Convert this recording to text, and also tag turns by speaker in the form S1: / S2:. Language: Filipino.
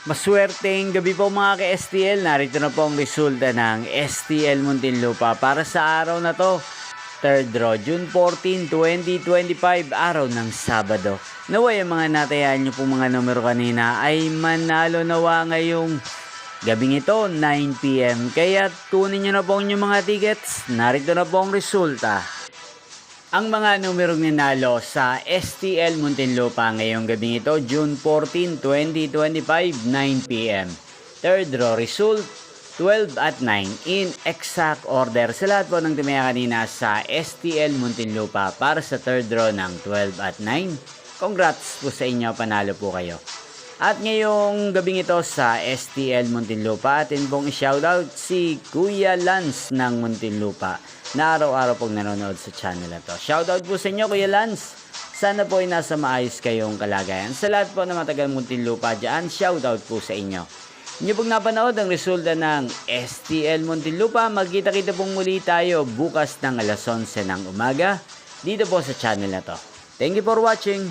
S1: Maswerteng gabi po mga ka-STL. Narito na po ang resulta ng STL Muntinlupa para sa araw na to. 3rd draw, June 14, 2025, araw ng Sabado. Naway ang mga natayaan nyo pong mga numero kanina ay manalo nawa ngayong gabing ito, 9 PM. Kaya tunin nyo na po ang inyong mga tickets. Narito na po ang resulta. Ang mga numerong nanalo sa STL Muntinlupa ngayong gabing ito, June 14, 2025, 9 PM. 3rd draw result, 12 at 9 in exact order sa lahat po ng tumaya kanina sa STL Muntinlupa para sa 3rd draw ng 12 at 9. Congrats po sa inyo, panalo po kayo. At ngayong gabing ito sa STL Muntinlupa, atin pong i-shoutout si Kuya Lance ng Muntinlupa na araw-araw pong nanonood sa channel na to. Shoutout po sa inyo, Kuya Lance. Sana po ay nasa maayos kayong kalagayan. Sa lahat po na matagal Muntinlupa dyan, shoutout po sa inyo. Inyo pong napanood ang resulta ng STL Muntinlupa. Magkita-kita pong muli tayo bukas ng alas 11 ng umaga dito po sa channel na to. Thank you for watching.